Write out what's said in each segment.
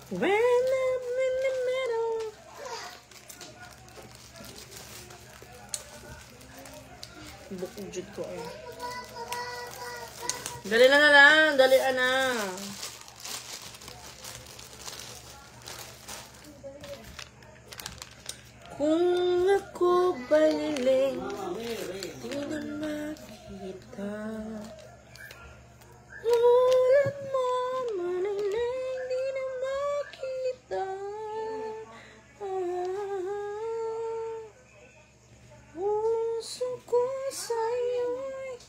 When I'm in the middle. Bukujud ko ay. Dali na lang. Dali na. Kung ako baliling, di na makita. Ulan mo, maniling, di na makita. Puso ko sa'yo'y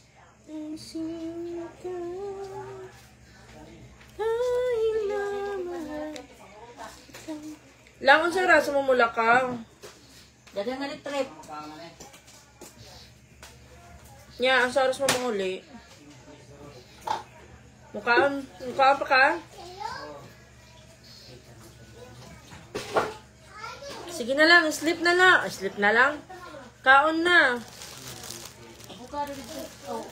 ang sino ka. Ay naman. Langon sa rasa mo mula ka. Dada nga trip. Nya, ang saros mo manguli. Mukhaan pa ka? Sige na lang, sleep na lang. Sleep na lang. Kaon na. Ako ka rin dito. Oh.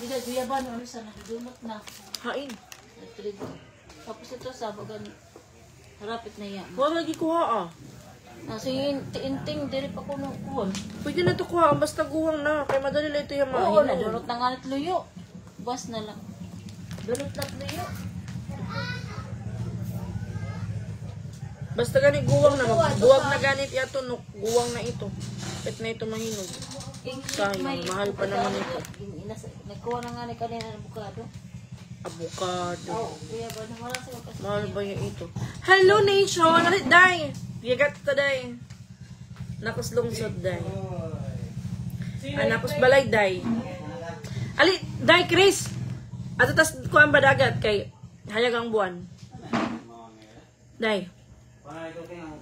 Hindi na, guyaban. Ano sa nakidumot na. Hain. Tapos ito sa bagan. Harapit na yan. Huwag lagi kuha ah. Sige, tiinting, dili pa ko nung kuwan. Pwede na ito kuha. Basta guwang na. Kaya madali lang ito yung mga Oo, nadulot na nga luyo. Bas na lang. Dulot na luyo. Basta ganit guwang na. Buwag na ganit yato. Guwang na ito. Pet na ito mahinog. Sayang, mahal pa naman ito. Nagkuha na nga ni kanina ng bukado. Avocado. Oo, kuya ba? Namarasa ko kasi. Mahal ba yung ito? Hello, nation! Alit, day! Yagat ta, day. Nakos lungsod, day. Nakos balay, day. Alit, day, Chris! At tas kuhaan ba dagat kay hayagang buwan? Day.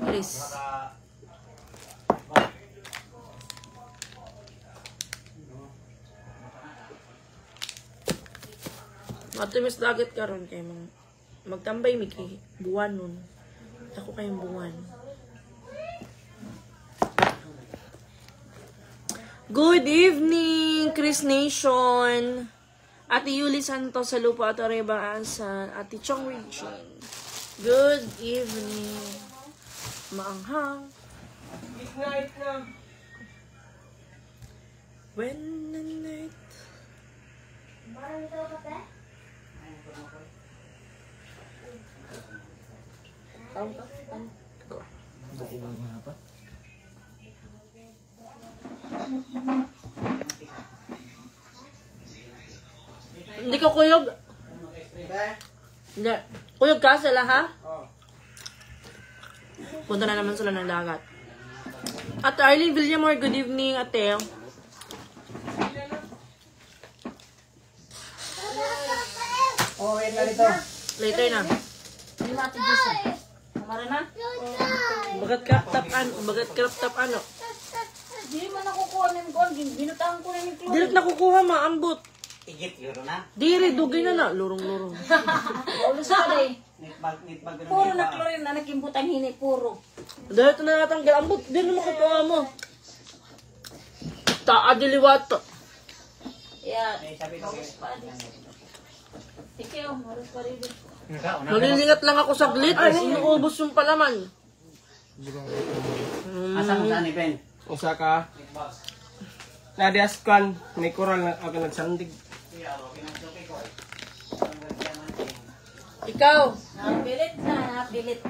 Chris. Matumis dagat karon kay magtambay mi kay buwan nun. Ako kayong buwan. Good evening, Chris Nation. Ate Yuli Santos sa Lupa at Arebaasan. Ate Chong Regine. Good evening. Maanghang. When the night. Hindi ko kuyog. Hindi. Kuyog ka sila, ha? Punta na naman sila ng dagat. At Arlene Villamor, good evening, ate. Oh, wait na dito. Later na. Hindi mati Diyos. Kamara na? Bagat crop top ano? Hindi man nakukuha ng kuwan. Binutahan ko na yung kloro. Dilit nakukuha, maambot. Igit, yun na. Diri, dugay na na. Lurong-lurong. Ulos ka rin. Nitbag. Puro na klorin na nakimbutang hini. Puro. Dahil ito na natanggal. Ambot, di naman katuwa mo. Taadiliwat. Yeah. Maros pa rin. Ikaw, maros pa rin. Nalilingat lang ako saglit. Ay, inuubos yung palaman. Asa mo saan, Ben? Usa ka. Nadiaskan, may koral na ako nagsandig. Ikaw. Napilit na, napilit.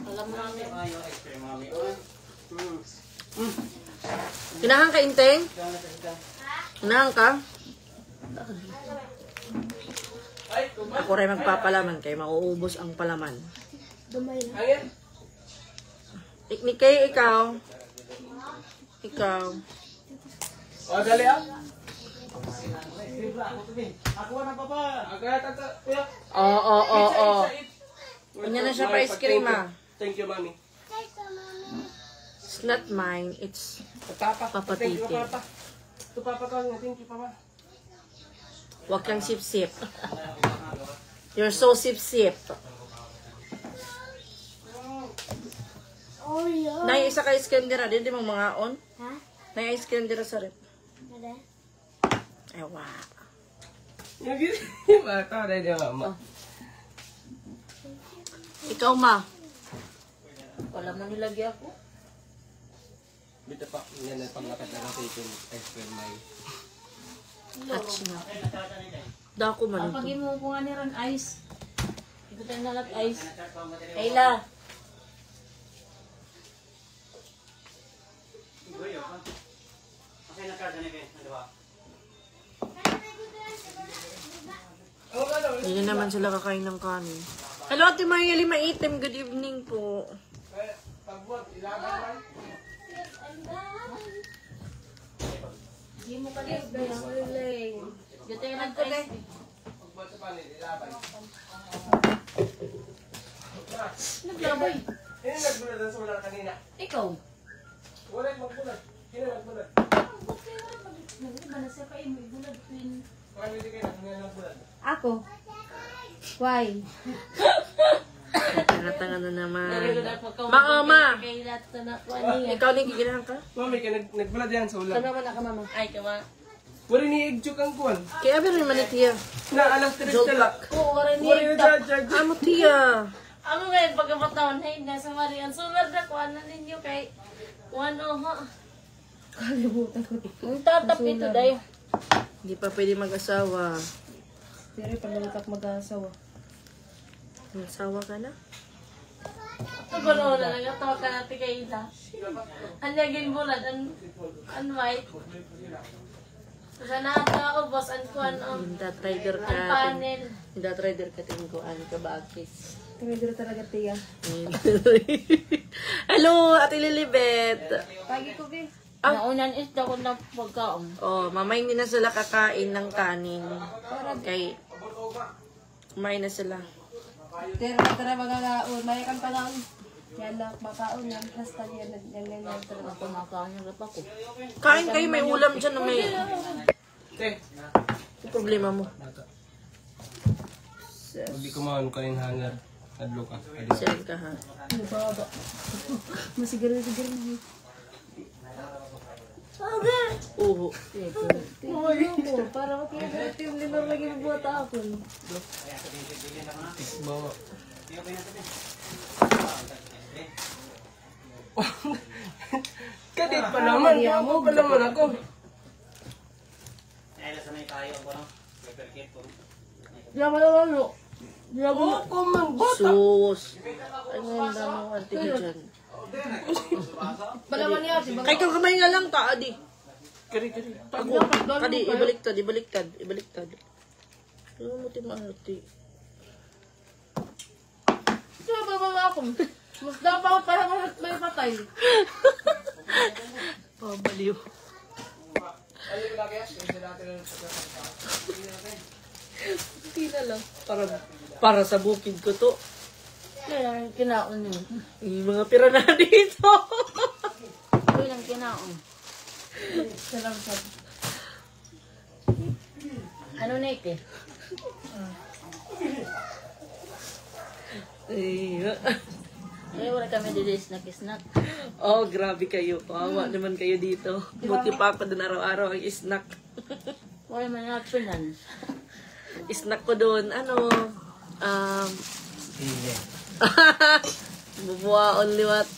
Alam mo namin. Kinahan ka, Inteng? Kinahan ka? Ako rin magpapalaman kay mauubos ang palaman. Angin? Iknikay, ikaw. Ikaw. O, dali ah. Ako na papa. Agad, kuya. Oo. Kanya na siya pa ice cream, ah. Thank you, mami. It's not mine, it's Papa. Papa Thank you, Titi. papa. Ito, papa ka. Thank you, papa. Huwag kang sip-sip. You're so sip-sip. Nay, isa ka ice cream dira. Di mo mga on? Ha? Nay, ice cream dira sa rep. Ada? Ewa. Yung gini, bata na di mama. Ikaw, ma. Wala man nilagay ako. Bita pa, yan ang panglakad na kasi itong ice cream may. Touch na. Dako man Ang ito. pag mo ko nga ni Ron ice. Ikutan na lang ice. Kayla. Okay na karta ni Ben. Ano ba? Hindi naman sila kakain ng kanin. Hello, Ate Marieli Maitim. Good evening po. Pagbuhat, ilaban man. Hindi mo ka live. Dito yung nag-ice. Pagbuhat sa panin, ilaban. Naglabay. Sino nagbulat ang solar kanina? Ikaw. Wala yung magbulat. Sino nagbulat? Nagbulat ba na siya kayo? May bulat twin. Marami di kayo, kanina nagbulat. Ako. Why? Tanga na naman. Ma. Kayla ito na po niya. Ikaw din giginahan ka? Mami, nagbulat yan solar. Kanaman na ka, mama. Ay, kawa. Wala ni Igjuk ang kuwan. Kaya ba rin manitiya? Na alas 3 tala. Oo, wala Wala yung judge. Amo tiya. Ako ngayon, pagkabataon, hey, nasa Marian. Sular na kuha na ninyo kay ha. Kalimutan ko. Ang tatap ito, dayo. Hindi pa pwede mag-asawa. Pero pag mag-asawa. Mag-asawa ka na? Ito ba na nagatawa ka natin kay Ida? Ang laging bulat, ang white. Sana ata ubos, ang kuhan, Hinda-trader ka. ang panel. Hinda-trader ka tingguan ka bakis. Trader talaga tiya. Hello, Ate Lilibet. Pagi ko, be. Ah. Naunan is daw ko na pagkaon. Oh, mamay hindi na sila kakain ng kanin. Kay kumain na sila. Tara magagaon. May kang palaon. Yan na, makaon yan. Basta yan talaga kumakaon yung rapa ko. Kain kayo, may ulam dyan na may... Te, Yung problema mo. hindi ko maano kain hangar. Adlo ka. Saan ka ha? Baba. Masigaro na. Oo. Tingnan ko. Para makikita yung limang lagi bubuhat ako. Bawa. Kadit pa naman. Ako pa naman ako. Ay, lasa may tayo ako, no? May perkit ko. Diyan ka lalo. Diyan ko. Ako man. Sus. Ay, ganda mo, ante ka dyan. Palaman niya. Kay kang kamay nga lang ka, adi. Kari. Ako. Adi, ibaliktad. Ano mo timati? Diyan ba ako? Mas dapat para may patay. Pabaliw. Ano yung lagi? Kasi natin ang Hindi na lang. Para sa bukid ko to. Kaya kinaon niyo. Yung mga pira na dito. Ito yung kinaon. Salamat. Ano na ito? Eh, wala kami dito snack. Oh, grabe kayo. Kawawa naman kayo dito. Buti pa ako doon araw-araw ang snack. Wala man na pinan. Snack ko doon, Sili. bubuha only what?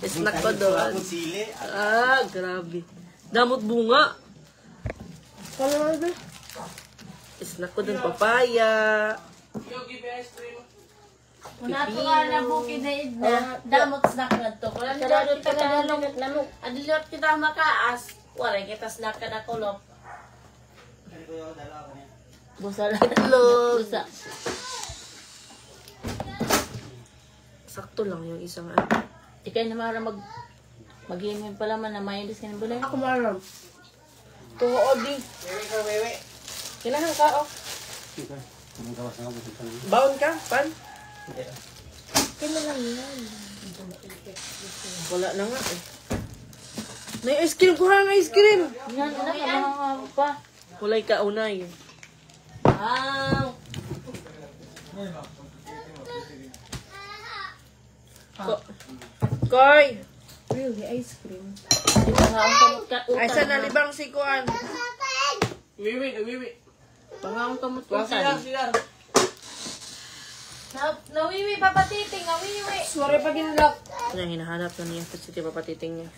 Snack ko doon. Sili. Ah, grabe. Damot bunga. Kala ba? Snack ko doon, papaya. Yogi ba ice cream? Una to nga na bukid na idna. Damot snack na to. Wala nilot kita na lamok. Adilot kita makaas. Wala kita snack ka na kulop. Ano ko yung dalawa ko niya? Busa lang. Hello. Busa. Sakto lang yung isang Ikay na mara mag-iimin pala man na mayonnaise ka ng bulay. Ako maram. Tuod di. Wewe. Kailangan ka, oh. Sige. Anong gawas na ako? Baon ka, pan. Kailan yan? Wala na nga eh. May ice cream, kuha ng ice cream. Yan, anak, mga pa. Kulay ka unay. Wow! Koy! Really, ice cream. Ito nga ang kamot ka. Ay, saan nalibang si Kuan? Wewe. Pangang kamot ko Siya, siya. Nawiwi, papatiting, nawiwi. Sorry pag inlock. Yan, hinahanap na niya. Kasi di papatiting niya.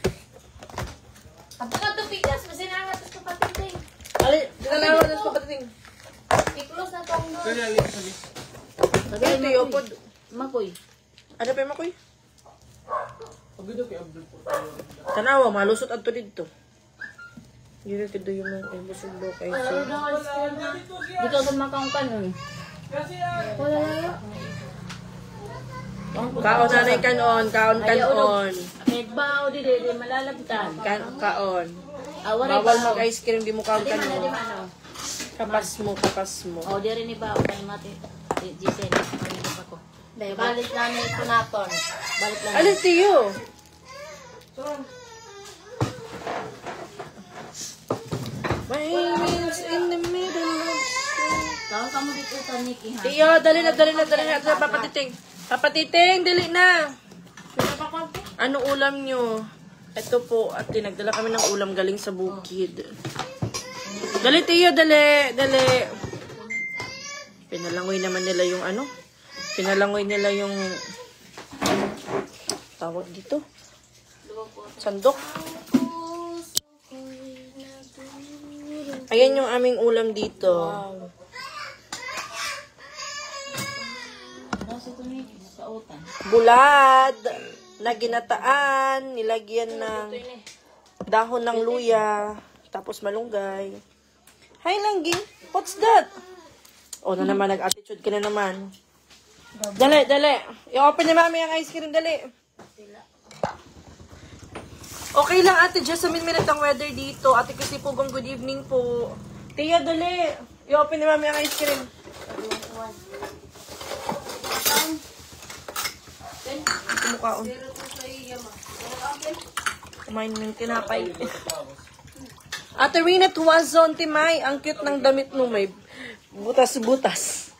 Ato ka tupigas, masinangat sa papatiting. Ali, dinalawan na sa papatiting. I-close na tong door. Kaya ni sabi. Ito yung pod. Makoy. Ano pa yung makoy? Pagod kay Abdul po. Tanawa, malusot ato dito. Yun ito yung mga busog do kayo. Dito sa makang kanon. Wala lang. Kaon nanay kanon, kaon kanon. Medbaw di malalagtan. Kaon. Awari Bawal mag-ice cream, di mo kaon Di kanon. ano. Kapas mo, kapas mo. O, di rin iba. Kaya mati. Giselle. Pagkita pa ko. Balik namin ito naton. Balik namin. Alin tiyo? My wings in the middle of Tawag ka mo dito sa Nikki, ha? Tiyo, dali na. Papatiting. Papatiting, dali na. Ano ulam nyo? Ito po, at nagdala kami ng ulam galing sa bukid. Dali, Tiyo, dali. Pinalangoy naman nila yung ano? Pinalangoy nila yung tawag dito. Sandok. Ayan yung aming ulam dito. Bulad na ginataan, nilagyan ng dahon ng luya, tapos malunggay. Hi, Langgi. What's that? O na naman, nag-attitude ka na naman. Dali. I-open ni Mami ang ice cream, dali. Okay lang, Ate Jess. Sa minute ang weather dito. Ate kasi po, good evening po. Tia, dali. I-open ni Mami ang ice cream. Kumukaon. Kumain ng tinapay. Ate Rina Tuwazon, Timay. Ang cute ng damit mo. May butas-butas.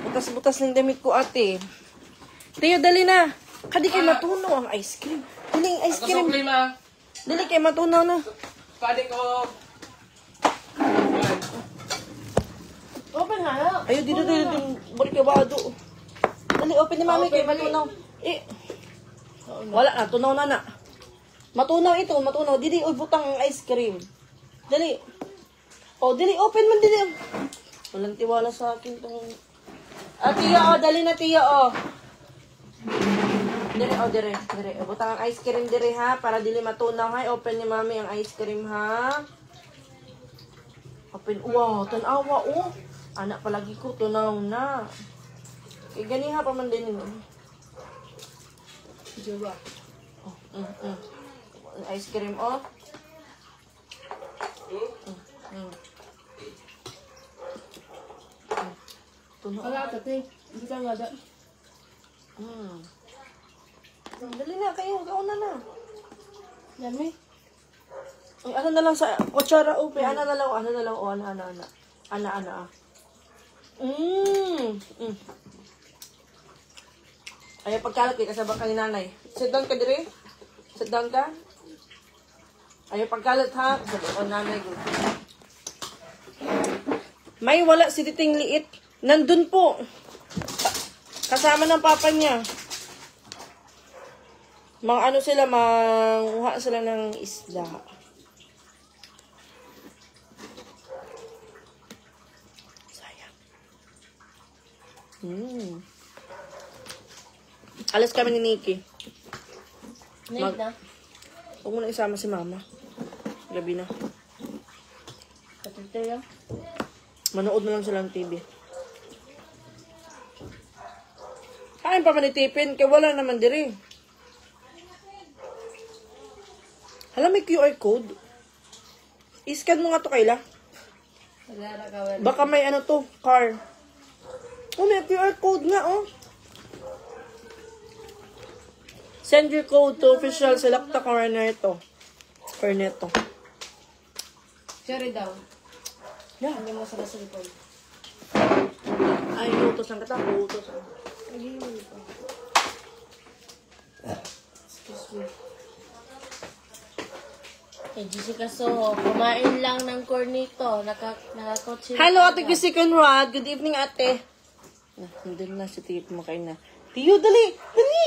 Butas-butas ng damit ko, ate. Tiyo, dali na. Kadi kay matunaw ang ice cream. Dali ang ice cream. Kasukli ma. Dali kay matunaw na. Pwede ko. Open nga. Ayaw, dito. Balik ka ba, Dali, open ni Mami kay matunaw. Wala na, tunaw na. Matunaw ito, matunaw. Dili, butang ang ice cream. Dali. Dili, open man, dili. Walang tiwala sa akin tong... Tiya, dali na, Tiya, Dire. Butang ang ice cream, dire, ha? Para dili matunaw, ha? Open ni Mami ang ice cream, ha? Open. Wow, tanawa, Anak palagi ko, tunaw na. Kaya ganiha pa man din yun. Diba? Ice cream, Tunaw. Wala, tate. Hindi ka nga da. Dali na, kayo. Kauna na. Yami? Ay, ano na lang sa kutsara, upe. Ana. Ay, pagkalat kay kasabang kang nanay. Sit down ka, dire. Sit down ka. Ay, pagkalat, ha. Sabi ko, nanay. May wala si Titing Liit. Nandun po. Kasama ng papa niya. Manguha sila ng isda. Sayang. Alas kami ni Nikki. Na? Huwag mo na isama si Mama. Gabi na. Katute yan? Manood na lang silang TV. Kain pa manitipin, kaya wala naman diri. Hala, may QR code. I-scan mo nga to, Kayla. Baka may ano to, car. May QR code nga, Send your code to official Selecta Corneto. Share daw. Yeah. Hindi mo sa cellphone. Ay, utos ang kata. Utos ang Excuse me. Kay Jessica So, kumain lang ng cornito. Nakakotse. Hello, Ate Kissy Conrad. Good evening, ate. Nandun na si Tiyo, kumakain na. Tiyo, dali! Dali!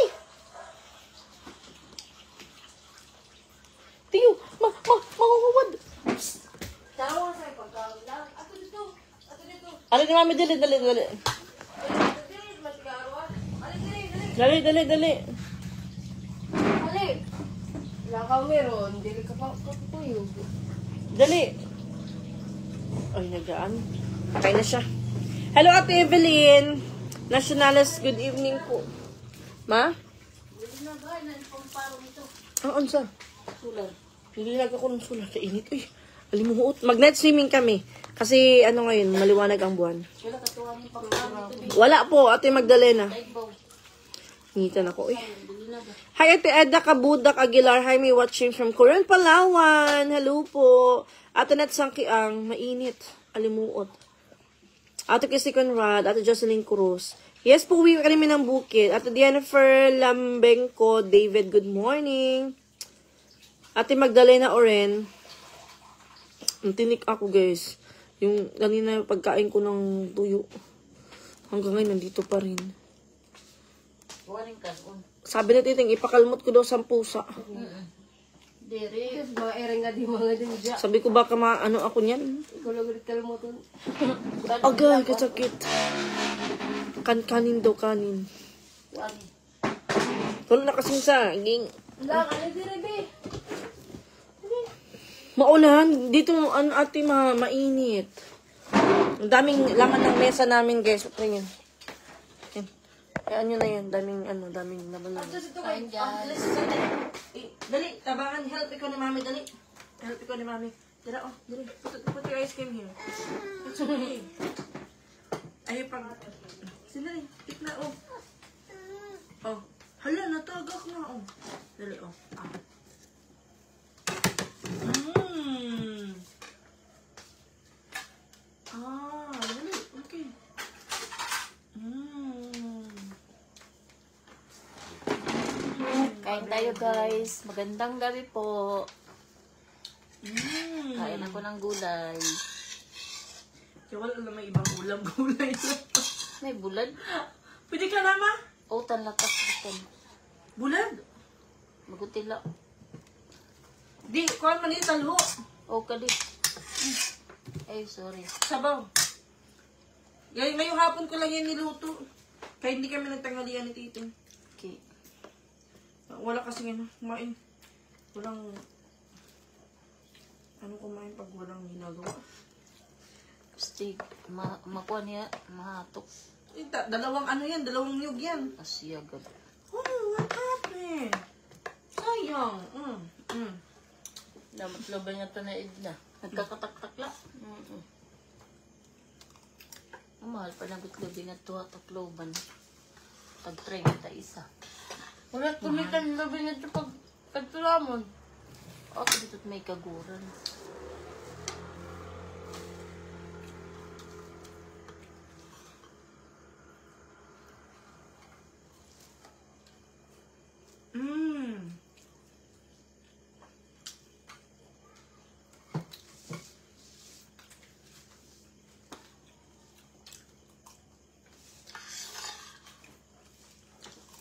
Tiyo, mangungubad. Tawa sa pagkaon lang. Ato dito. Alin ni mami, dali. Dali. Lakaw meron. Dili ka pa kapuyog. Dali. Ay, nagaan. Okay na siya. Hello, Ate Evelyn. Nationales, good evening po. Ma? Ang sa? Sulan. Nililag ako ng sulat. Kainit. Uy, alimuot. Mag-night swimming kami. Kasi ano ngayon, maliwanag ang buwan. Wala katuwa ni pagkaon. Wala po, Ate Magdalena. Ibaw. Ngitan ako. Uy. Hi, Ate Edna Kabudak Aguilar. Hi, me watching from Coron, Palawan. Hello po. Ate Nat Sangkiang. Mainit. Alimuot. Ate Kissy Conrad. Ate Jocelyn Cruz. Yes po, uwi kami ng bukid. Ate Jennifer Lambengco. David, good morning. Ate Magdalena Oren. Tinik ako, guys. Yung kanina pagkain ko ng tuyo. Hanggang ngayon, nandito pa rin. Waring kason. Sabi na titing, ipakalmot ko daw sa pusa. Dere. Mga ere nga di mga din dyan. Sabi ko baka maano ako niyan. Kulog-ulit kalmoton. Agay, kasakit. Kanin daw, kanin. Wari. Wala na kasing saging. Lang, ano dire be? Maulan. Dito, ate, mainit. Ang daming laman ng mesa namin, guys. Tingin. Yan. Kaya ano na yan. Daming laman namin. Kain dyan. Dali, tabangan. Help ikaw ni mami, dali. Help ikaw ni mami. Dala, dali. Put your ice cream here. It's okay. Ayaw pag... Sandali, tikla, hala, natagak na, Dali, dali, okay. Kain tayo guys. Magandang gabi po. Kain ako ng gulay. Kaya wala na may ibang ulam gulay. May bulad. Pwede ka na, ma? O, tanlakas ikan. Bulad? Magutila. Di, kuhan man yung talho. O, kadi. Ay, sorry. Sabaw. Ngayong hapon ko lang yan niluto. Kaya hindi kami nagtanghalian ni Tito. Okay. Wala kasi kumain. Walang... kumain pag walang ginagawa? Steak. Makuha niya. Mahatok. Dalawang niyog yan. Asiyagad. Oh, what happened? Sayang. Damat loban niya ito na Edna. Nagkakatak-takla. Ang mahal pa ng bitlobi na ito at takloban. Tag-try kita isa. Wala tumitan lobi na ito pag tagtulamon. Ako dito't may kaguran.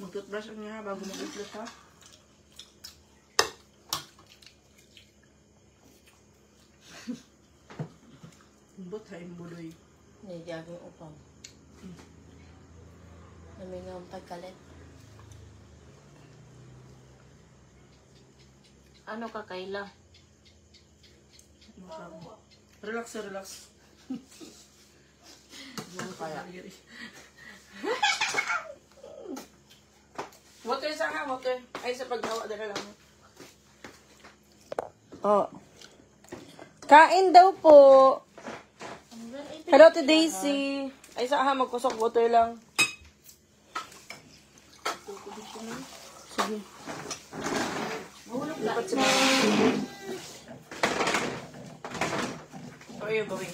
Mag-toothbrush niya bago mag-toothbrush, ha? Imbot ha, imbuloy. Nijaging upang. Namingang pagkalit. Ano ka, Kayla? Relax, relax. Ano kaya? Water sa nga, water. Ay, sa paggawa, dala lang. Kain daw po. Hello to Daisy. Ay, sa aha, magkusok water lang. Sige. Dapat sa mga. How are you going?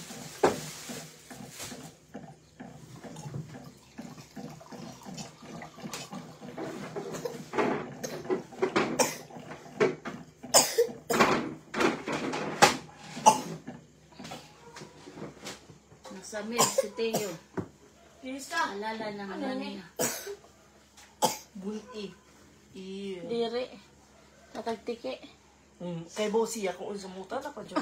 Sa mid, si Teo. Lisa. Alala naman Ano niya. Bunti. Iya. Diri. Natagtiki. Kay Bossy ako unsa muta na pa dyan.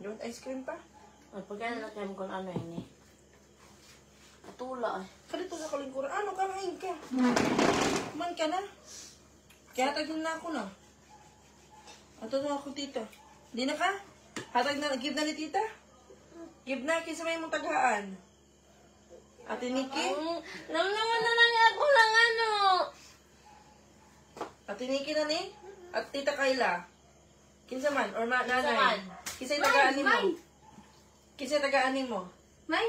You want ice cream pa? Ay, pagkano na kayo kung ano yun eh. Katula eh. Kalito sa kalingkuran. Ano, kamain ka. Man ka na. Kaya tagin na ako na. Ato na ako, tita. Di na ka? Hatag na, give na ni tita? Give na, kisa may mong taghaan. Ate Nikki? Naman na lang ako lang ano. Ate Nikki na ni? At tita Kayla? Kinsa man? Or Kinsa man? nanay? Kisa'y tagaan mo? Kisa'y tagaan mo? May?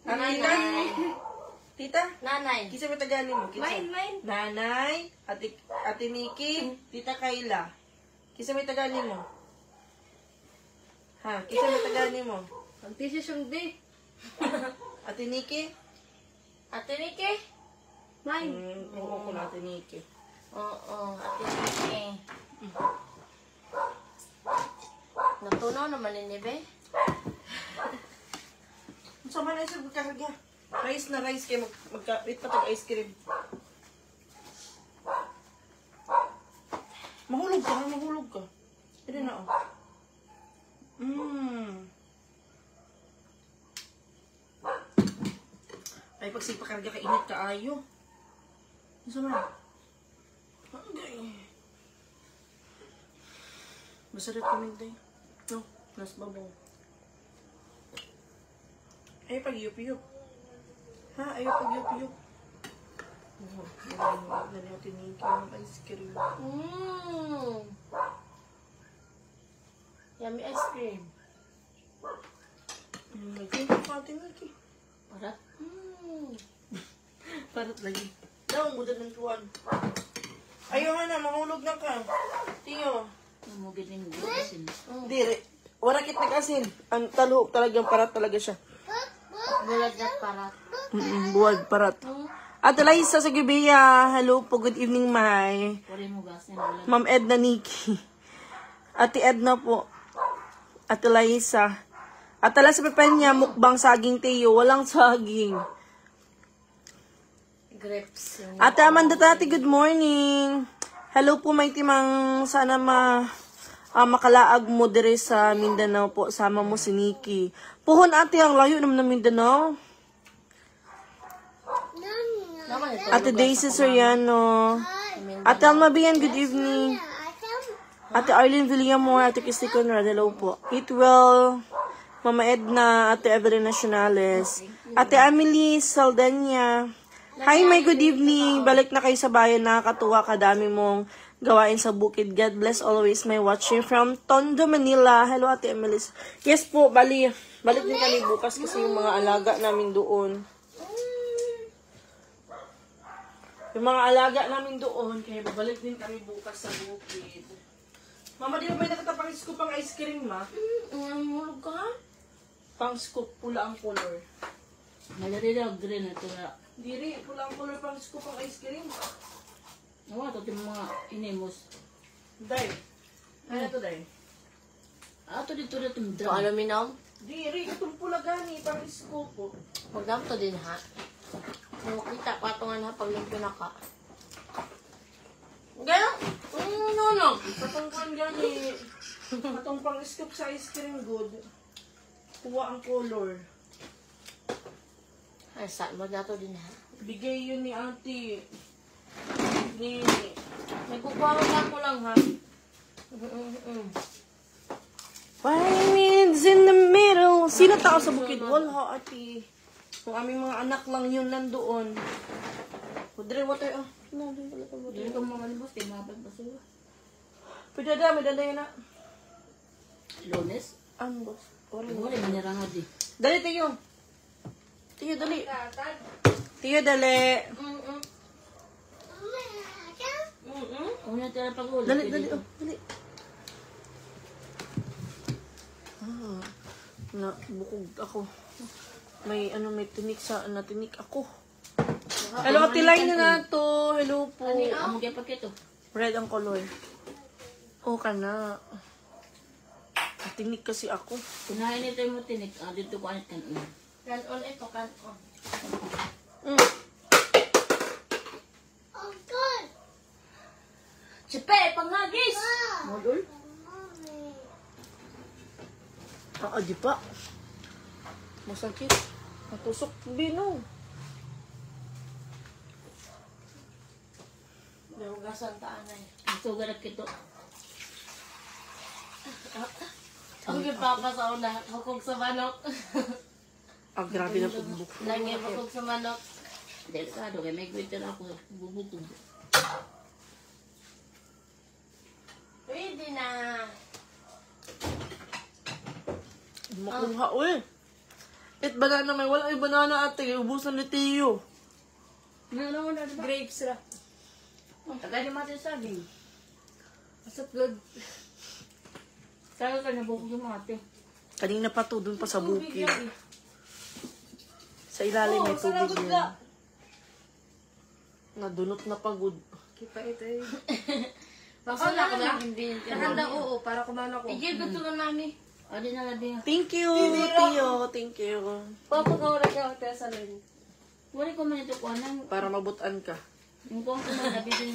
Ano, tita? Tita? Nanay. Kisa'y may tagaan mo? Mine. Nanay, Ate Nikki, Tita Kayla. Kisa may tagaan mo? Ha? Kisa may tagaan mo? Magdesisyon di. Ate Nikki? Ate Niki? Oo ko na Ate Nikki. Oo, Ate Niki. Natunaw naman ni Nebe. Sama na isa magkarga. Rice na rice kayo. Magka-wait pa tag ice cream. Mahulog ka. Hindi na, oh. Ay, pag sipakarga ka, init ka ayo. Masama. Masarap kaming day. No, nas babaw. Ay, pag yup-yup. Ha, ayaw pag yup-yup. Dali natin yung ice cream. Yummy ice cream. Nag-thank you pa atin, Nikki. Parat. Parat lagi. Daw, muda ng tuwan. Ayaw nga na, mahulog na ka. Tiyo. Namugid ng asin. Diri. Warakit nag-asin. Ang talhok talagang parat talaga siya. Bulag na parat. Buwag parat. Ate Liza sa Gibeya. Hello po, good evening, May. Wala mo gas na wala. Ma'am Edna Nikki. Ate Edna po. Ate Liza. Ate Liza Pepenya, mukbang saging Teo. Walang saging. Grapes. Ate Amanda Tati, good morning. Hello po, may timang sana makalaag mo dire sa Mindanao po. Sama mo si Nikki. Puhon ate, ang layo naman ng Mindanao. Naman ito. Ate Daisy Soriano. Ate Alma Bian, good evening. Ate Arlene Villamor, Ate Christy Conrad, hello po. It will, Mama Edna, Ate Evelyn Nacionales. Ate Emily Saldana. Hi, my good evening. Balik na kayo sa bayan. Nakakatuwa, kadami mong gawain sa bukid. God bless always, my watching from Tondo, Manila. Hello, Ate Emily. Yes po, balik din kami bukas kasi yung mga alaga namin doon. Yung mga alaga namin doon, kaya babalik din kami bukas sa bukid. Mama, di ba may nakatapang scoop ang ice cream, ma? Mulog ka ha? Pang scoop, pula ang color. Malari daw, green ito na. Diri, pula ang color pang scoop ang ice cream. Nawa, ito yung mga inimos. Day. Ano to, Day? Ito dito na itong drum. Aluminum? Diri, itong pula gani, pang scoop po. Huwag naman ito din ha. Kung kita, patungan ha pag yung pinaka. Gano'n? No. Patong pang gani. Patong pang scoop sa ice cream, good. Kuha ang color. Ay, saan mo na ito din ha? Bigay yun ni ate. Ni... May kukuha ko lang ha. 5 minutes in the middle. Sino tao sa bukid? Wala, ate. Kung aming mga anak lang yun nandoon. Kudre, water, ah. Hindi ko mga libos, tinapag pa sila. Pwede da, may dala yun na. Lunes? Ang boss. Orin. Wala, minirangad eh. Dali, Tiyo. Tiyo, dali. Tiyo, dali. Una tira pag-ulit. Dali, oh, dali. Na, bukog ako. May tinik tinik ako. Hello, Ate Line na to. Hello po. Ang kaya pagkito. Red ang color. Oh, ka na. Tinik kasi ako. Kunain ito mo tinik. Dito ko anit kanon. Kanon ito, kanon. Mm. Sipe, panghagis! Modul? Di pa. Masakit. Natusok bino. Nahugasan taanay. Gusto garap kito. Ang gipapa sa una, hukog sa manok. Grabe na pagbuko. Lagi hukog sa manok. Delikado, kaya may kwento na ako. Bubukog. Pwede na. Makuha, uy. It banana may wala ay banana ate. Ubusan ni Tiyo. Ano mo na, diba? Grapes ra. Tagay di mati saging. Asap good. Saka ka nabukog yung mati. Kanina pa to, dun pa sa Tubig bukid. yan eh. Sa ilalim may sa tubig lagod yan. na. Nadunot na pagod. Kipa ito eh. Baka na ako na. Hindi ka Nakanda oo, para kumano ko. Igil ko tulungan mami. O, di na labi nga. Thank you, Tiyo. Thank you. Papagawa na ka hotel sa lin. Wala ko man ito ko anang. Para mabutan ka. Yung kung ko man labi din.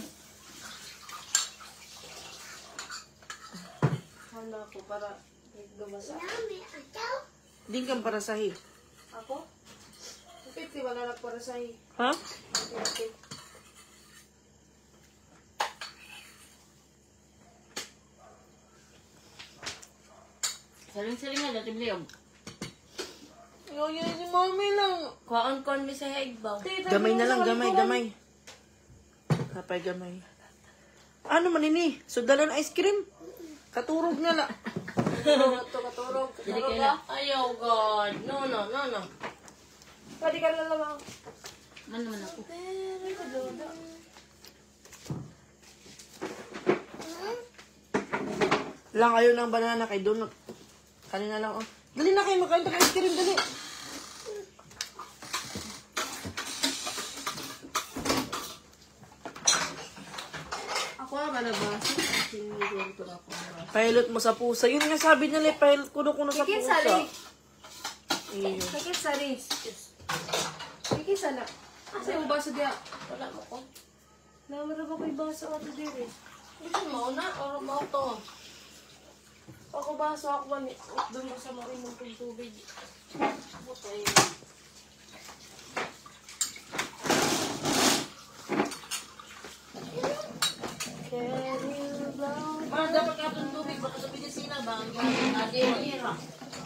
Handa ko para gumasa. Din kang parasahi. Ako? Kapit, wala na para sa hi. Ha? Okay. Saling-saling nga dati bliyog. Yun si mami lang. Kuhaan kon mi sa hegbaw. Gamay na lang, gamay. Kapay gamay. Ano man ini? Sudalan ice cream? Katurog na la. Katurog. Jadi kaya Ayaw, God. No. Pwede ka na lamang. man naman ako. Lang ayaw ng banana kay donut. Kanina lang, oh. Dali na kayo, makain ng ice cream, dali. Ako nga malabas. Sinigurto ako. Pilot mo sa pusa. Yun nga sabi nila, pilot ko sa Kikit pusa. sali. Iyo. Kikit sali. Kikit sana. Asa yung baso diya? Wala mo ko. Namarap ako yung baso ato dire. Gusto mo na o mo to? Ako baso ako man. Doon mo sa marimong tubig. Butay. Ma, dapat ka itong tubig. Baka sa Pilisina ba? Ang nadira.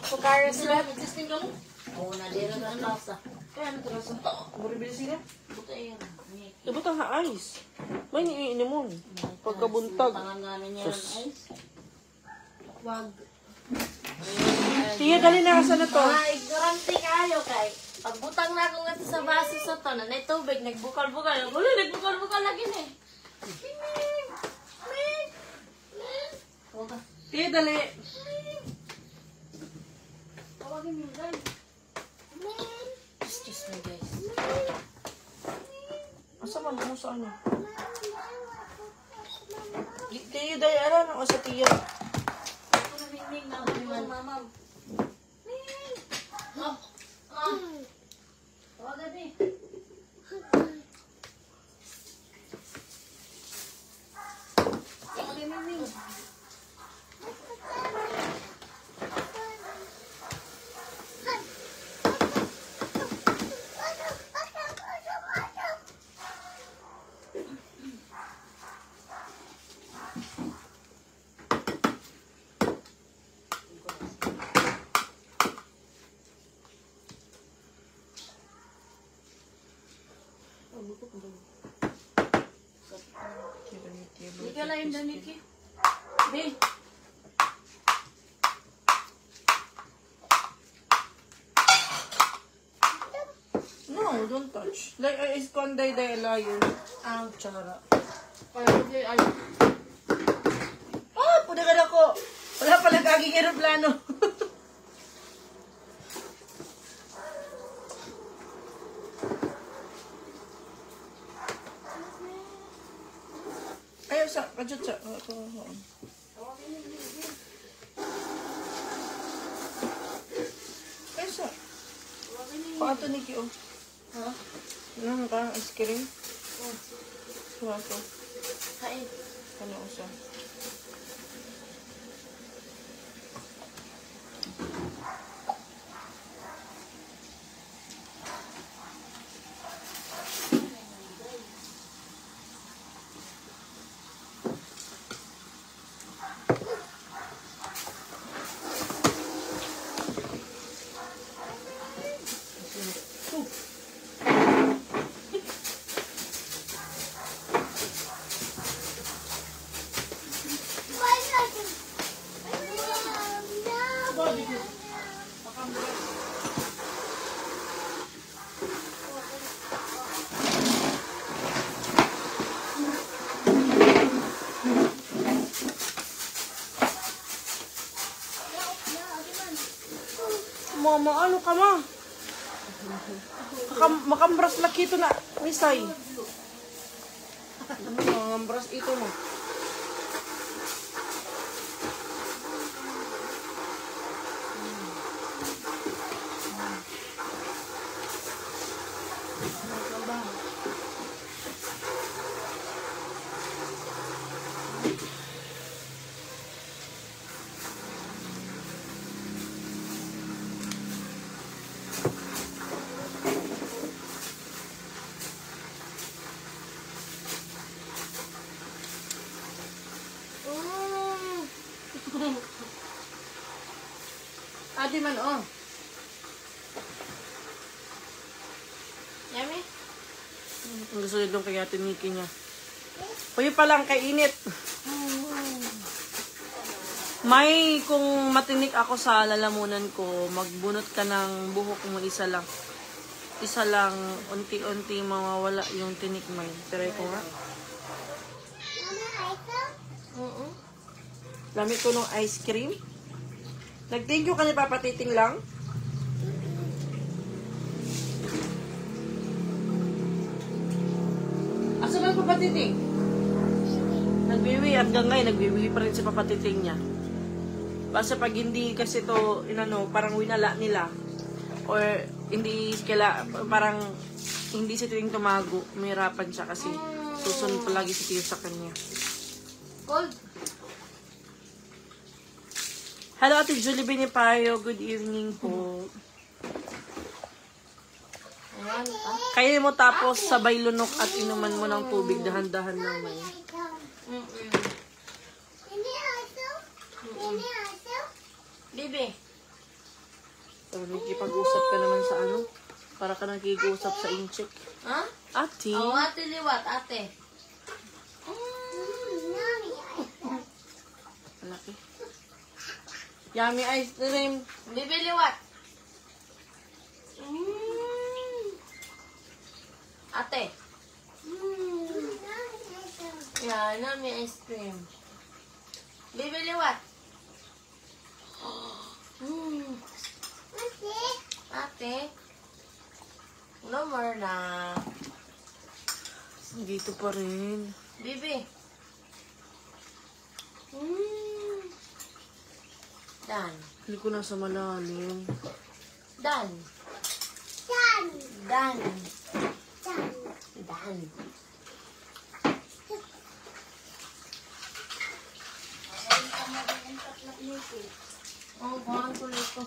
Pukaras lang. Existing ka mo? Oo, nadira na ang lasa. Kaya ano ito na sunto? Maribili sila. Butay. Ibot ang ice. May niiinimon. Pagkabuntag. Tangan nga niya ang ice. Wag. Tiya, dali na kasi na to. Mga ignorante kayo kay. Pagbutang na ako nga sa baso sa to, nanay tubig, nagbukal-bukal. Wala, nagbukal-bukal lagi na eh. Tiya, dali. Tawagin mo yan. Excuse me guys. Asa man mo sa ano? Tiya, dali. Ano sa tiya? Ako narinig na ako yung mamam. Tawagan eh. Hindi ka lang yung daniki. Be. No, don't touch. Like, is konday day layo. Ang tsara. Ay, Ah, punagan ako. Wala pala kaging aeroplano. Ayaw sa, kajut sa. ato Nikki, oh. Ha? Ano ka? Ice cream? Oh, Ano ato? kain. Ano siya? Mama, ano ka ma? Makambras laki ito na, Misay. Makambras ito mo. Adi man, oh. Yummy? Ang gusto nyo kay Ate Nikki niya. Puyo pa lang, kay init. May, kung matinik ako sa lalamunan ko, magbunot ka ng buhok mo isa lang. Isa lang, unti-unti mawawala yung tinik mo. Try ko nga. Lamit ko ng ice cream. Nag-thank you ka ni Papa Titing lang. Asa ba yung Papa Titing? Nagwiwi hanggang ngayon, nagwiwi pa rin si Papa Titing niya. Basta pag hindi kasi to, inano, parang winala nila. Or hindi kila, parang hindi si Titing tumago. Mahirapan siya kasi susunod palagi si Tiyo sa kanya. Cold. Hello, Ate Julie Benipayo. Good evening po. Ayan, Kainin mo tapos sabay lunok at inuman mo ng tubig. Dahan-dahan naman. Bibi. So, nagkipag-usap ka naman sa ano? Para ka nagkikusap sa inchik. Ha? Ate. Oh, ate liwat, ate. Malaki. Yummy ice cream. Bibi liwat. Ate. Yan, nami ice cream. Bibi liwat. Ate. No more na. Dito pa rin. Bibi. Dan. Hindi ko nasa malalim. Dan. Dan. Dan. Dan. Oh, kuhaan ko nito.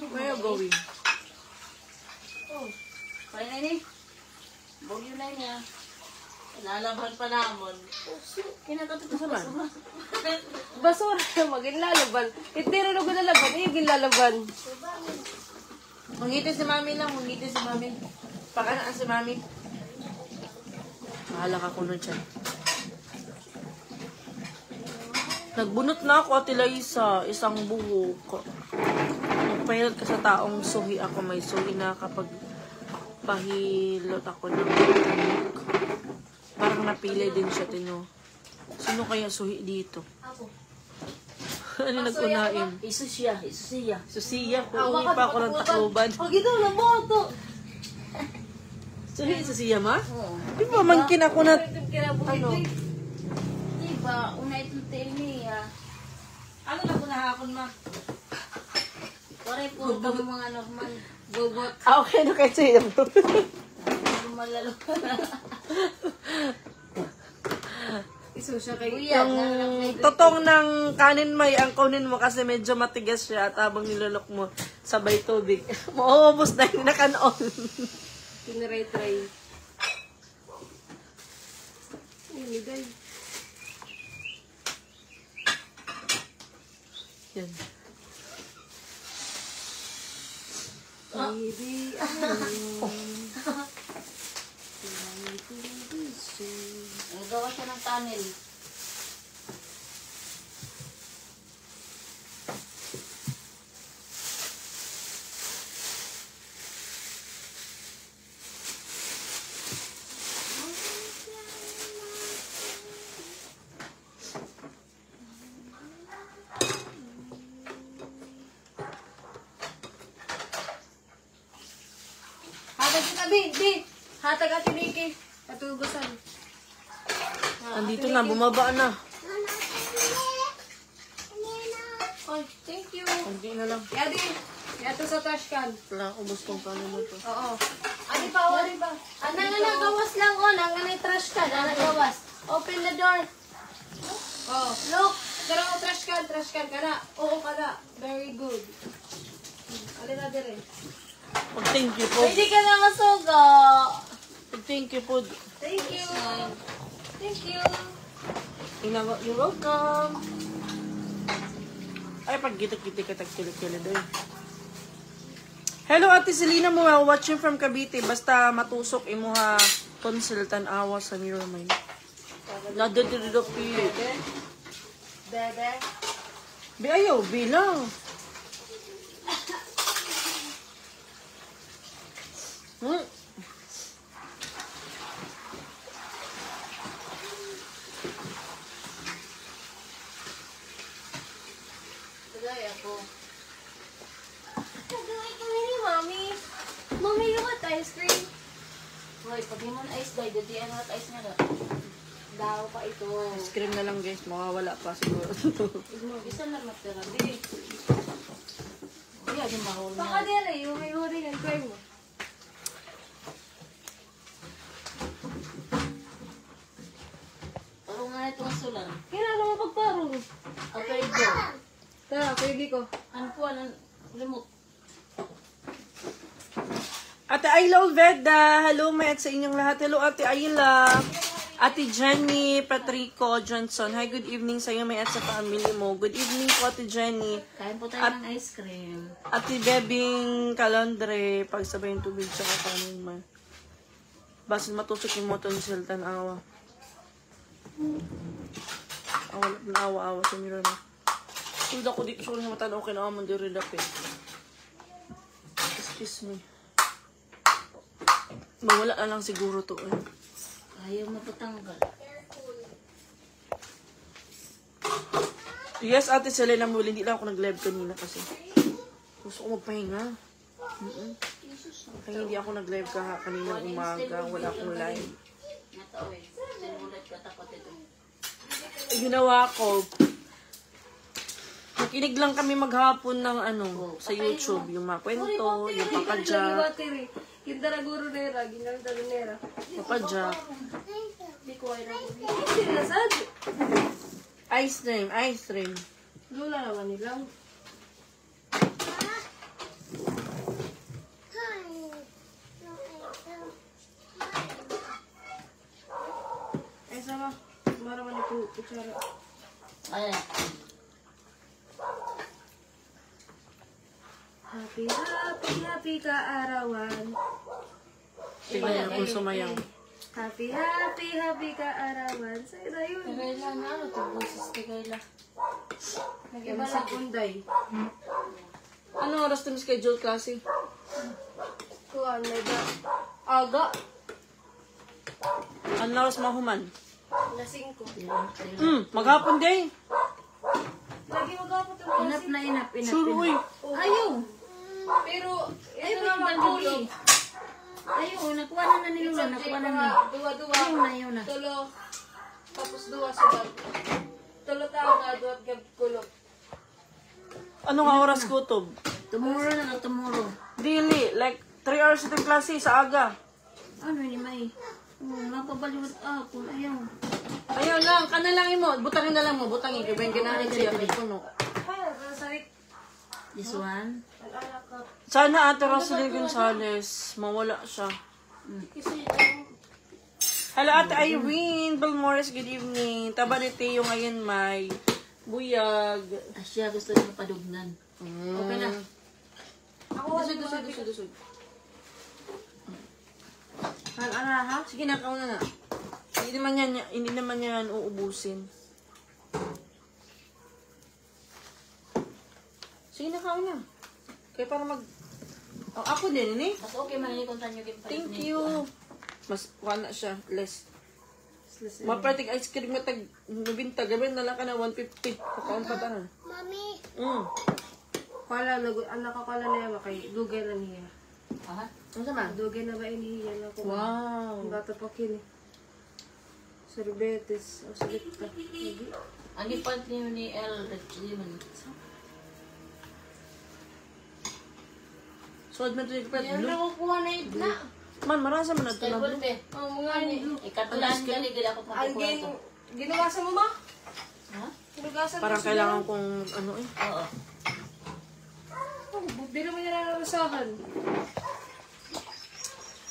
Where are you going? Oh, pwede na ni. Bogyo na niya. Lalaban pa namon. Kinakatot Sa man? Basura na ginlalaban. Itiro na ginlalaban. Iyo ginlalaban. Mangitin si mami lang. Mangitin si mami. Pakanaan si mami. Mahala ka kuno dyan. Nagbunot na ako, Ate Laisa. Isang buhok. Magpahilot ka sa taong suhi ako. May suhi na kapag pahilot ako ng buhok. Parang napili din siya, tino. Sino kaya suhi dito? Ano nag-unain? Isusiya. Susiya, kuhi pa ako ng Tacloban. Pag ito na mo ito. So, sa siya ma? Oo. Di ba, mangkin ako na, Ano? Diba, una itong tail niya. ano na ko nahakon ma? Pare po kami mga normal. Bobot. Okay na kayo siya mo. Malalo. Isusya kay... Kuya, Yung totong ng kanin may ang kunin mo kasi medyo matigas siya at habang nilolok mo sabay tubig. Mauubos na yung nakanon. Tinaray-try. Hindi guys. Yan. Baby, Nagawa siya ng tunnel. hatag kita, Bi. Hatag ati Vicky. Katugusan. Andito na, bumaba na. Oh, thank you. Hindi na lang. Yadi. Yato sa trash can. Wala, ubos kong kanin mo to. Oo. Adi pa, adi pa. Ana gawas lang o. Nang trash ka. Ana gawas. Open the door. Oh, look. Pero trash can ka na. Oo ka na. Very good. Alin na dire. Thank you po. Pwede ka na masuga. Thank you po. Thank you. Thank you. You're welcome. Ay, pag kita-kita ka tagkilit-kilit doon. Hello, Ate Selena mo, watching from Cavite. Basta matusok imo ha tonsil tan-awa sa mirror may. Nadadirido pilit. Bebe. Bi ayaw, bilang. Tagay ako. Nagawin kami ni Mami. Mami, you want ice cream? Hoy, pag hindi mo na ice dahil, dati ano at ice nga na. Daw pa ito. Ice cream na lang guys, mawawala pa siguro. Isa lang matira. Di. Kuya, di mahul Baka na. dire, yung may huri ng cream mo. Parang nga itong sulan. Kailangan mo pagparong. Okay, go. Tara, pwede ko. Ano po, anong remote? Ate Ayla Olveda, hello met sa inyong lahat. Hello Ate Ayla. Ate Jenny Patrico Johnson. Hi, good evening sa iyo may at sa family mo. Good evening po Ate Jenny. Kain po tayo ng ice cream. Ate Bebing Calondre, pagsabay yung tubig sa kapanin mo. Basin matusok yung moton siltan awa. Awa sa mirror na. Suda ko dito sa mata na okay na amon diri dapit. Excuse me. Mawala na lang siguro to. Ayaw mapatanggal. Yes, Ate Selena Muli, hindi lang ako nag-live kanina kasi. Gusto ko magpahinga. Kaya hindi ako nag-live kanina umaga. Wala akong live. Matawid. Sinulat ka tapat ito. Ginawa ko, nakinig lang kami maghapon ng sa YouTube. Yung mga kwento, yung Lagi papadyak. battery. Yung daraguro nera, ginang nera. Papadyak. Di ko ay lang. Hindi na sad. Ice cream. Lula naman nilang. Ay, sama. Maraman ito, kutsara. Ayan. Happy ka-arawan. Tignan niyo kung sumayaw. Happy ka-arawan. Sa'yo na yun. Kagayla na ano ito? Boses kagayla. Nag-iba sa kunday. Ano oras to schedule klase? Kuha na ba? Aga. Ano oras mahuman? Na 5. Maghapon din. Lagi mag-apot ang Inap na inap. Sure, uy. Ayaw. Pero, Ay, ito may naman bandit huli. Ayun, nakuha na ni Lula. Nakuha na ni. Duwa-duwa. Ayun na. Tulo. Tapos duwa sa bag. Tulo tao na duwat gab kulog. Ano nga oras kutob? Tomorrow na lang, tomorrow. Dili, like 3 hours itong klase sa aga. Ano ni May? Mapabaliwat ako. Ayaw. Ayun lang, kana lang mo. Butangin na lang mo, butangin. Kaya yung ginahin siya, may puno. This one. Sana Ate Rosalie Gonzales, mawala siya. Hello Ate Irene Balmores, good evening. Taba ni Teo ngayon may buyag. Asya, gusto niya padugnan. Okay na. Dusog. Ala ha? Sige na, kauna na. Hindi naman yan uubusin. Sige na, kauna. Kaya para mag... Oh, ako din, ini. Mas okay man ni kung tanyo yung Thank you. Mas, wala siya. Less. Mapratig ice cream na tag nabinta. Gawin na lang ka na 150. Kakaon pa ta na. Mami. Kala anak ko kala na yawa kay dugay na niya. Ha? Ano sama? Dugay na ba inihiyan ako? Wow. Ang bata pa kini. Sorbetes. O salit ka. Ang ipant niyo ni El Richie man. Suod man ito yung kapit. Yan Blue. nakukuha na itna. Man, marasa man ito na Table blue. pe. Mga ni. Ikatulan ka ni gila ko Ang makukuha to. ginugasan mo ba? Ha? Ginugasan Parang kailangan kong ano eh. Oo. Di naman niya narasahan.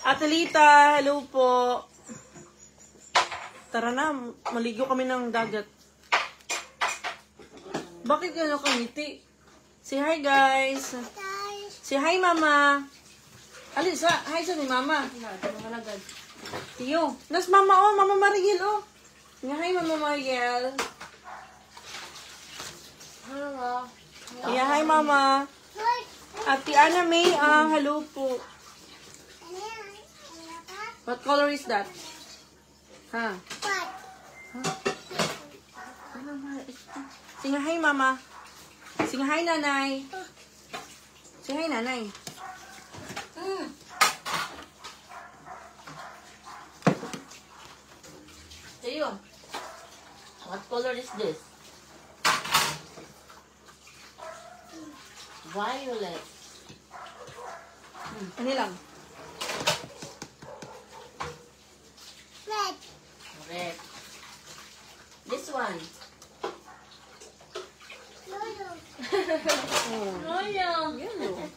Ate Lita, hello po. Tara na, maligo kami ng dagat. Bakit gano'n kamiti? Say hi guys. Say hi mama. Alin sa? Hi sa ni mama. Tiyo. Nas mama oh, mama Mariel oh. Nga hi mama Mariel. Hello. Yeah, hi mama. Ate Ana May, hello po. What color is that? Ha? Sing hi mama. Sing hi nanay. Sing hi nanay. Tayo. What color is this? Violet. Ano lang? Red. This one. Oh, yeah. Yellow.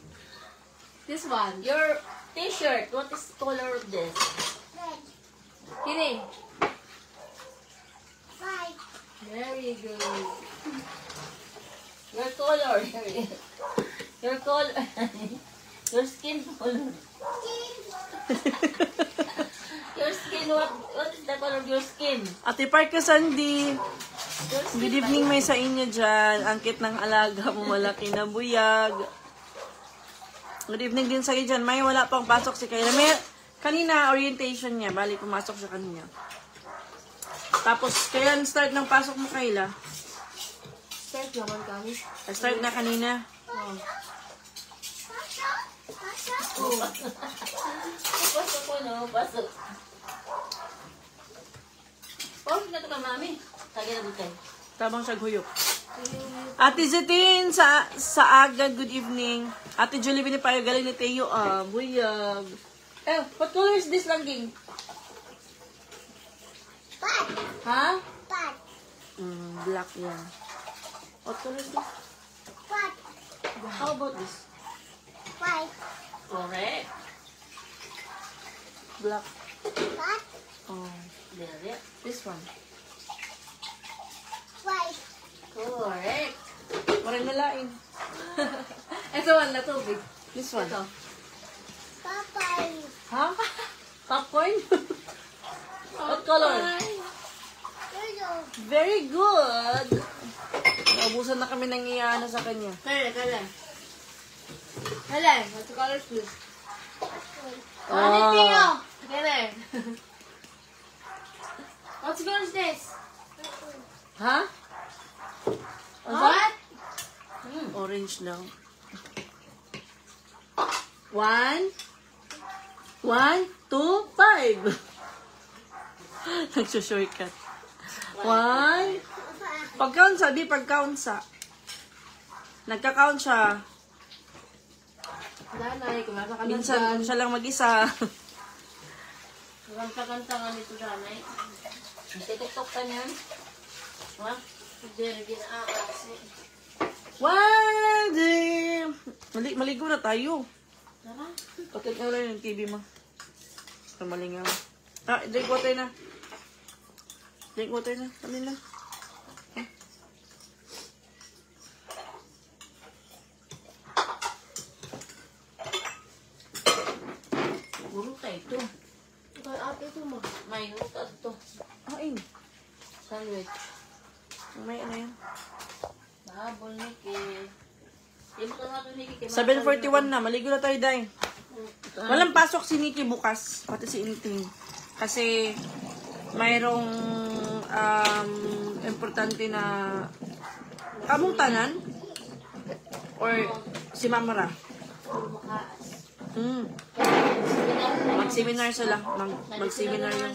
This one. Your t-shirt, what is color of this? Kini. Very good. Your color. Your color. Your skin color. Your skin, what is the color of your skin? Ate Parka Sandy. Your skin. Good evening may sa inyo dyan. Angkit ng alaga mo, malaki na buyag. Good evening din sa inyo dyan. May wala pang pasok si Kayla. May, kanina orientation niya. Bali, pumasok siya kanina. Tapos, kailan start ng pasok mo, Kayla? Start naman kami. Start na kanina. Pasok ko, no? Pasok. Pasok na ito ka, mami. Tagay na butay. Tabang siya huyok. Ate Zetin, sa agad, good evening. Ate Julie Binipayo, galing ni Teo. Buyag. What color is this langging? Ha? Black yan. What color is this? How about this? Correct. Black. Oh, There. this one. Correct. Parang nalain. Ito wala tubig. This one. Ito. Ha? Popcorn? What color? Very good. Naubusan na kami ng iyaana sa kanya. Kala. What's the color please? Oh. Kala. What's the color is this? Ha? What? Orange lang. 1, 1, 2, 5. Nagsushortcut. 1. Pag-count sa, di pag-count sa. Nagka-count siya. Danay, kumasa ka Minsan siya lang mag-isa. Kanta-kanta nga nito danay. Titiktok ka niyan. Ha? Hindi ginaakas. 1, 2. Maligo na tayo. Tara. Patit na lang yung TV mo. Malingaw. Drink water na. Drink water na. Kami na. Guro tayo ito. Kay ate ito mo. May hutad to. Ain. Sandwich. May ano yan. Bahabol ni Kay. Imo ka nga ito ni Kay. 7:41 na. Maligo na tayo, Day. Walang pasok si Nikki bukas. Pati si Inting. Kasi mayroong importante na kamong tanan or si Mamara. Mag-seminar sila. Mag-seminar yung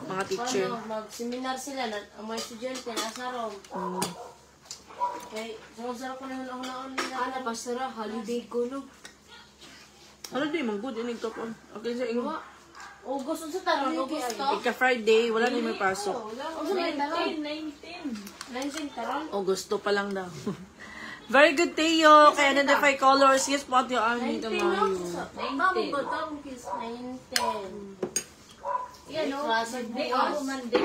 mga teacher. Mag-seminar sila. Ang mga estudyante, nasa rom. Okay, sarap ko na yung naon nila. Ana, pasara, holiday ko, no? Ano di, mang good. Inig to po. Okay, sa ingo. August, sa taron, August to. Ika-Friday, wala na may pasok. August, 19 taron. Agosto pa lang daw. Very good, Teo. Kaya identify colors. Yes, po, yung army tamayo. Mamo ko, tawag kiss, 19. Yan, no? Klase Day bukas. off, Monday.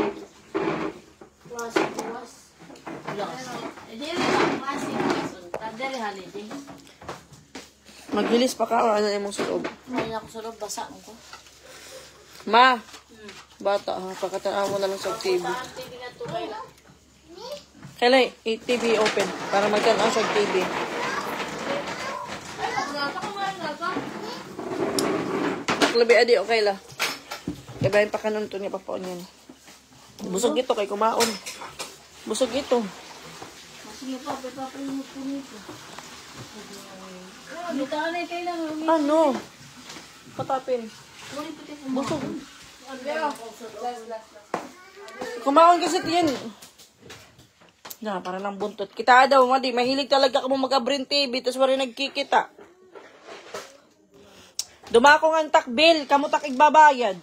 Klase bukas. Hindi rin ang klase bukas. Tadari holiday. Magbilis pa ka o ano yung mong sulob? Kaya ako sa loob, basa mo ko. Ma! Bata ha, pagkataan mo na lang sa TV. TV na to kaya. Kailan, TV open para magtanong sa TV. Labi adi, okay la. Kabayan pa kanon to niya papaon yan. Busog ito kay kumaon. Busog ito. Sige pa, papapalimot ko nito. Dito na kailangan. Ano? Patapin. Busog. Kumaon kasi tiyan. Na, para lang buntot. Kita daw, madi. Mahilig talaga ka mo mag-abrin TV, tapos wala nagkikita. Dumako nga ang takbil, kamutak igbabayad.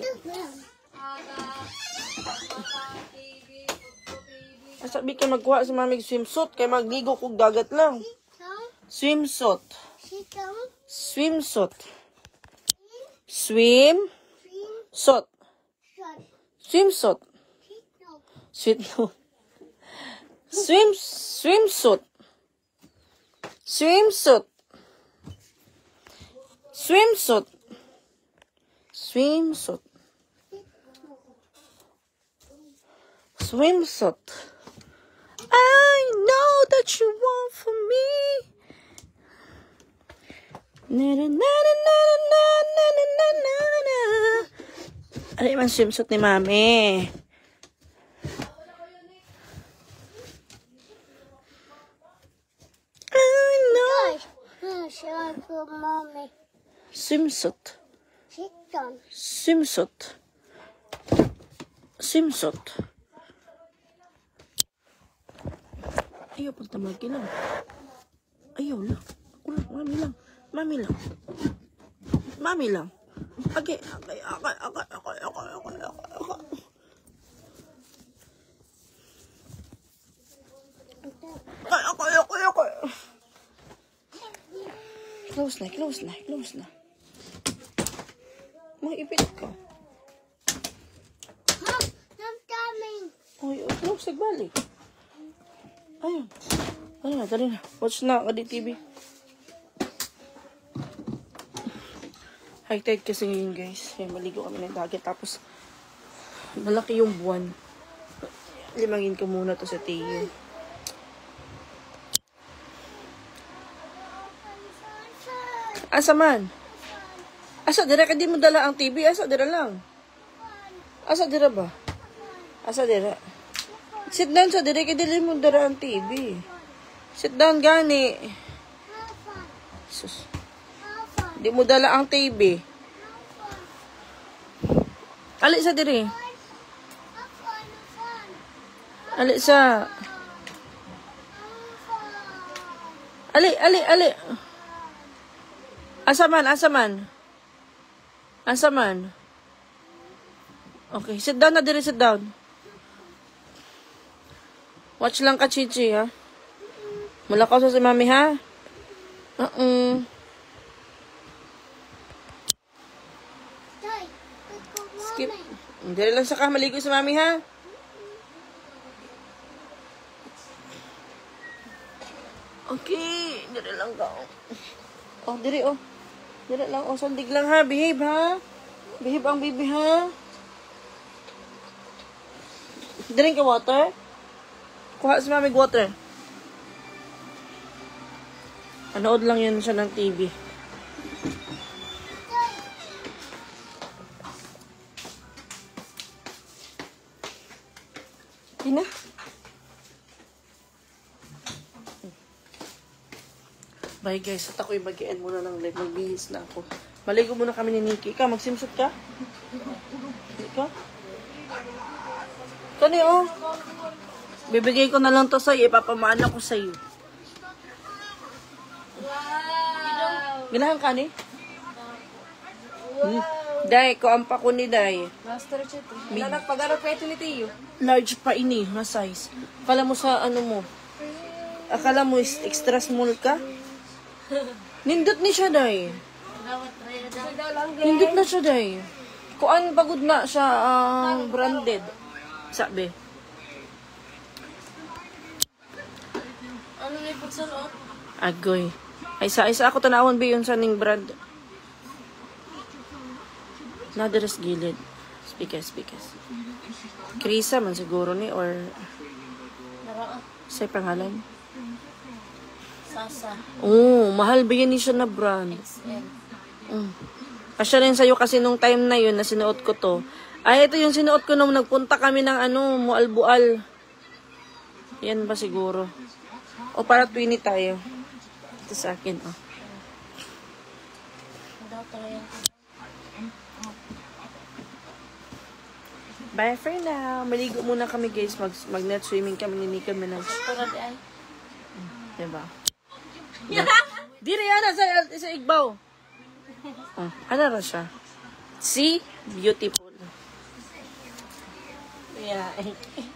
Sabi kayo magkuha sa mamig swimsuit, kaya magligo kong dagat lang. Swimsuit. Swimsuit. Swimsuit. Swimsuit. Sweet no. Swimsuit. Swimsuit. Swimsuit. Swimsuit. Swimsuit. I know that you want for me. Na na na na na na na na na na na. Ano yung swimsuit ni Mami? I know. Swimsuit. Swimsuit. Swimsuit. Ayaw pang tamagi lang. Ayaw lang. Ako lang. Mami lang. Mami lang. Mami lang. Okay. Close na. Mag-ipit ka. Mom, I'm coming. Ay, close, nagbalik. Ayun. Dali na. Watch na, kadi TV. High tide kasi ngayon, guys. Kaya maligo kami ng dagat. Tapos, malaki yung buwan. Limangin ko muna to sa Teo. Asa man? Asa, dira ka di mo dala ang TV? Asa, dira lang. Asa, dira ba? Asa, dira. Sit down sa dira ka di mo dala ang TV. Sit down, gani. Sus. Di mo dala ang TV. Ali sa diri. Ali sa. Ali. Asaman. Okay, sit down na diri, sit down. Watch lang ka, Chichi, ha? Mula ka sa si mami, ha? Skip. Diri lang sa ka, maligo si mami, ha? Okay, diri lang ka. Oh, diri, oh. Diri lang, oh. Sandig lang, ha? Behave, ha? Behave ang baby, ha? Drink ka water? Kuha si mami water. Anood lang yan siya ng TV. Tina? Bye guys, at ako'y mag-end muna ng live. Magbihis na ako. Maligo muna kami ni Nikki. Ikaw, magsimsot ka? Ikaw? Kani, oh. Bibigay ko na lang to sa'yo. Ipapamana ko sa'yo. Wow! Ganahan ka ni? Day, kuampa ko ni Day. Master Chet. Nanak, pag-arap kayo ni Tiyo. Large pa ini, na size. Akala mo sa ano mo? Akala mo extra small ka? Nindot ni siya, Day. Nindot na siya, Day. Kuan pagod na siya branded. Sabi. Ano na yung pagsalot? Agoy. Ay isa ako tanawon ba yun sa ning brand. Nadaras gilid. Speakers. Krisa man siguro ni or Naraan. say pangalan. Sasa. Oh, mahal ba yan siya na brand? XL. Asya rin sa'yo kasi nung time na yun na sinuot ko to. Ay, ito yung sinuot ko nung nagpunta kami ng Mualbual. Yan ba siguro? O para 20 tayo. Ito sa akin, oh. Daw talaga. Bye for now. Maligo muna kami, guys. Mag-net swimming kami ni Nika Minaj. Pero di ay. Diba? Diri, ana, sa Igbaw. Oh, ano na siya? See? Beautiful. Yeah.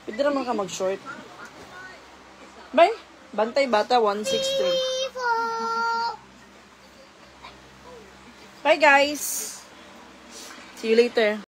Pwede naman ka mag-short. Bye. Bantay Bata 163. Bye, guys. See you later.